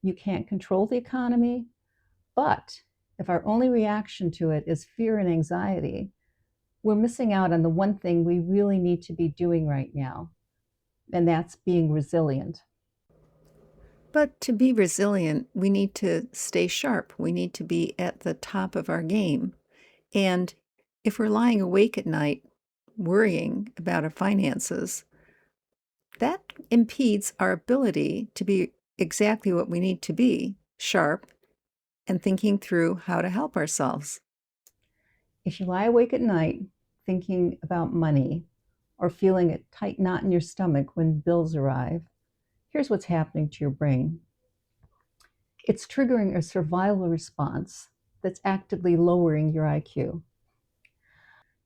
You can't control the economy, but if our only reaction to it is fear and anxiety, we're missing out on the one thing we really need to be doing right now, and that's being resilient. But to be resilient, we need to stay sharp. We need to be at the top of our game. And if we're lying awake at night worrying about our finances, that impedes our ability to be exactly what we need to be, sharp, and thinking through how to help ourselves. If you lie awake at night thinking about money or feeling a tight knot in your stomach when bills arrive, here's what's happening to your brain. It's triggering a survival response that's actively lowering your IQ.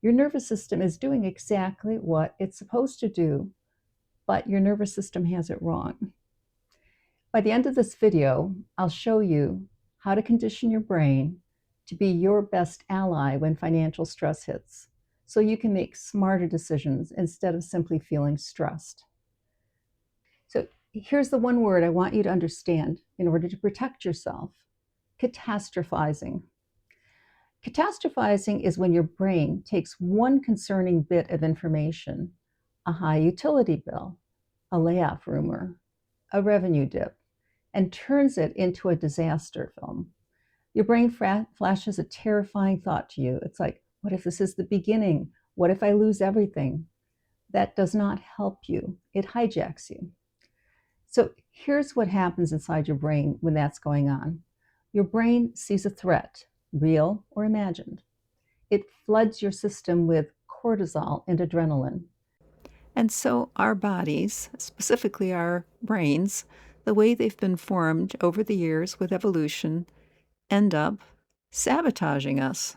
Your nervous system is doing exactly what it's supposed to do, but your nervous system has it wrong. By the end of this video, I'll show you how to condition your brain to be your best ally when financial stress hits, so you can make smarter decisions instead of simply feeling stressed. So here's the one word I want you to understand in order to protect yourself: catastrophizing. Catastrophizing is when your brain takes one concerning bit of information, a high utility bill, a layoff rumor, a revenue dip, and turns it into a disaster film. Your brain flashes a terrifying thought to you. It's like, what if this is the beginning? What if I lose everything? That does not help you. It hijacks you. So here's what happens inside your brain when that's going on. Your brain sees a threat, real or imagined. It floods your system with cortisol and adrenaline. And so our bodies, specifically our brains, the way they've been formed over the years with evolution, end up sabotaging us.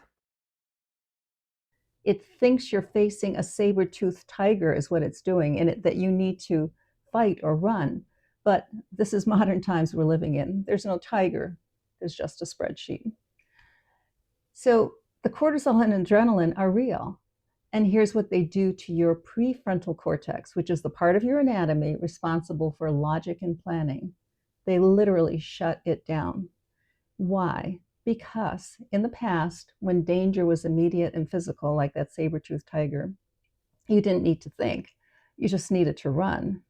It thinks you're facing a saber-toothed tiger is what it's doing, and that you need to fight or run. But this is modern times we're living in. There's no tiger, there's just a spreadsheet. So the cortisol and adrenaline are real. And here's what they do to your prefrontal cortex, which is the part of your anatomy responsible for logic and planning. They literally shut it down. Why? Because in the past, when danger was immediate and physical, like that saber-toothed tiger, you didn't need to think. You just needed to run.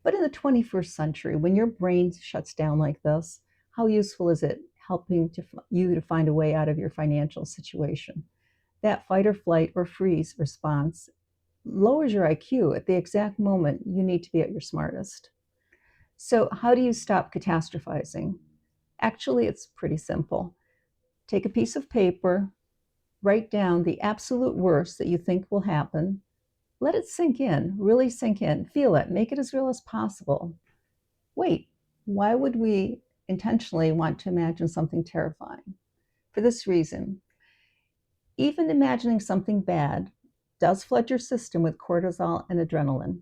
But in the 21st century, when your brain shuts down like this, how useful is it helping you to find a way out of your financial situation? That fight or flight or freeze response lowers your IQ at the exact moment you need to be at your smartest. So how do you stop catastrophizing? Actually, it's pretty simple. Take a piece of paper, write down the absolute worst that you think will happen. Let it sink in, really sink in, feel it, make it as real as possible. Wait, why would we intentionally want to imagine something terrifying? For this reason: even imagining something bad does flood your system with cortisol and adrenaline.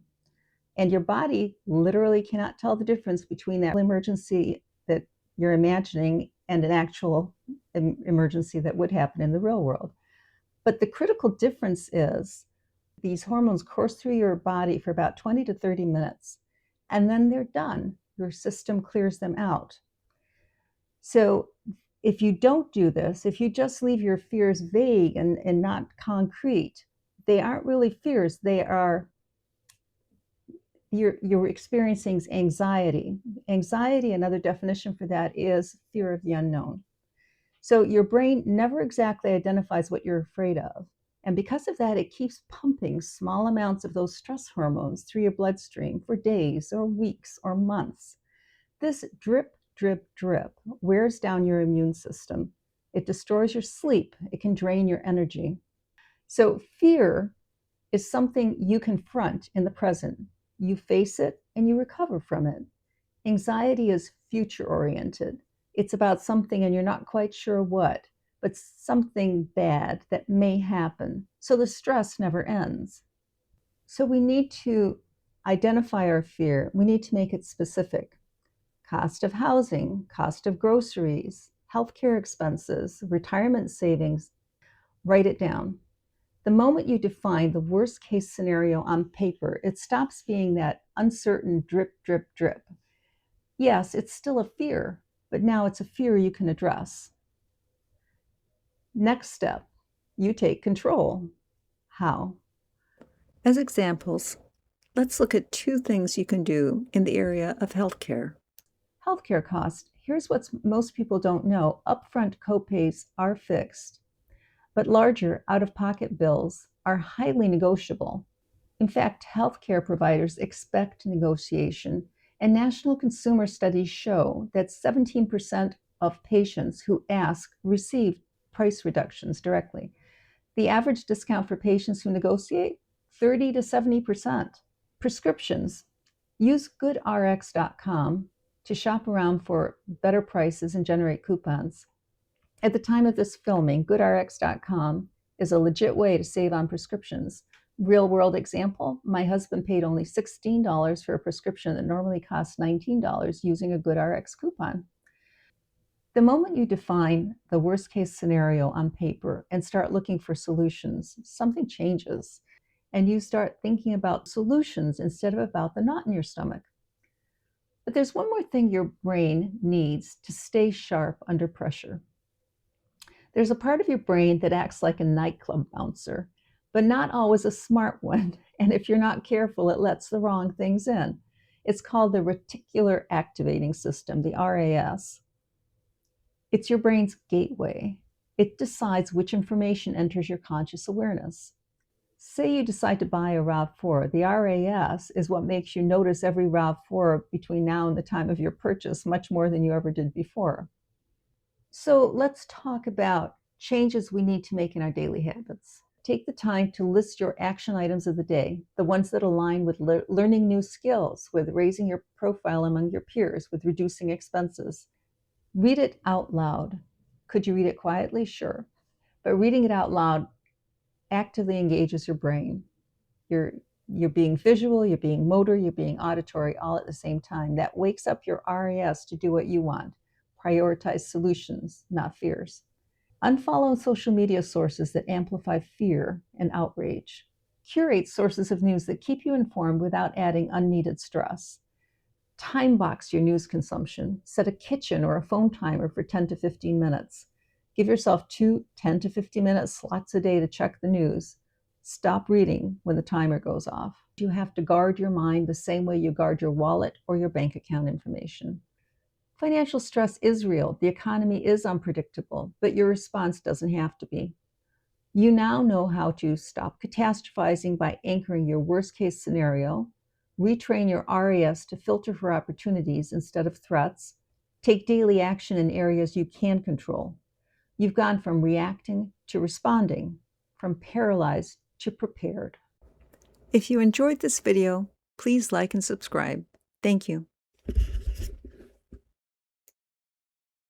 And your body literally cannot tell the difference between that emergency that you're imagining and an actual emergency that would happen in the real world. But the critical difference is these hormones course through your body for about 20 to 30 minutes, and then they're done. Your system clears them out. So if you don't do this, if you just leave your fears vague and not concrete, they aren't really fears. They are, you're experiencing anxiety. Anxiety, another definition for that, is fear of the unknown. So your brain never exactly identifies what you're afraid of. And because of that, it keeps pumping small amounts of those stress hormones through your bloodstream for days or weeks or months. This drip, drip, drip wears down your immune system. It destroys your sleep. It can drain your energy. So fear is something you confront in the present. You face it and you recover from it. Anxiety is future-oriented. It's about something and you're not quite sure what, but something bad that may happen. So the stress never ends. So we need to identify our fear. We need to make it specific. Cost of housing, cost of groceries, healthcare expenses, retirement savings. Write it down. The moment you define the worst case scenario on paper, it stops being that uncertain drip, drip, drip. Yes, it's still a fear, but now it's a fear you can address. Next step, you take control. How? As examples, let's look at two things you can do in the area of healthcare. Healthcare costs. Here's what most people don't know. Upfront copays are fixed, but larger out-of-pocket bills are highly negotiable. In fact, healthcare providers expect negotiation, and national consumer studies show that 17% of patients who ask receive price reductions directly. The average discount for patients who negotiate, 30 to 70%. Prescriptions. Use goodrx.com to shop around for better prices and generate coupons. At the time of this filming, goodrx.com is a legit way to save on prescriptions. Real world example, my husband paid only $16 for a prescription that normally costs $19 using a GoodRx coupon. The moment you define the worst case scenario on paper and start looking for solutions, something changes. And you start thinking about solutions instead of about the knot in your stomach. But there's one more thing your brain needs to stay sharp under pressure. There's a part of your brain that acts like a nightclub bouncer, but not always a smart one. And if you're not careful, it lets the wrong things in. It's called the reticular activating system, the RAS. It's your brain's gateway. It decides which information enters your conscious awareness. Say you decide to buy a RAV4, the RAS is what makes you notice every RAV4 between now and the time of your purchase much more than you ever did before. So let's talk about changes we need to make in our daily habits. Take the time to list your action items of the day, the ones that align with learning new skills, with raising your profile among your peers, with reducing expenses. Read it out loud. Could you read it quietly? Sure. But reading it out loud actively engages your brain. You're being visual, you're being motor, you're being auditory all at the same time. That wakes up your RAS to do what you want. Prioritize solutions, not fears. Unfollow social media sources that amplify fear and outrage. Curate sources of news that keep you informed without adding unneeded stress. Time box your news consumption. Set a kitchen or a phone timer for 10 to 15 minutes. Give yourself 10 to 15-minute slots a day to check the news. Stop reading when the timer goes off. You have to guard your mind the same way you guard your wallet or your bank account information. Financial stress is real. The economy is unpredictable, but your response doesn't have to be. You now know how to stop catastrophizing by anchoring your worst case scenario, retrain your RAS to filter for opportunities instead of threats, take daily action in areas you can control. You've gone from reacting to responding, from paralyzed to prepared. If you enjoyed this video, please like and subscribe. Thank you.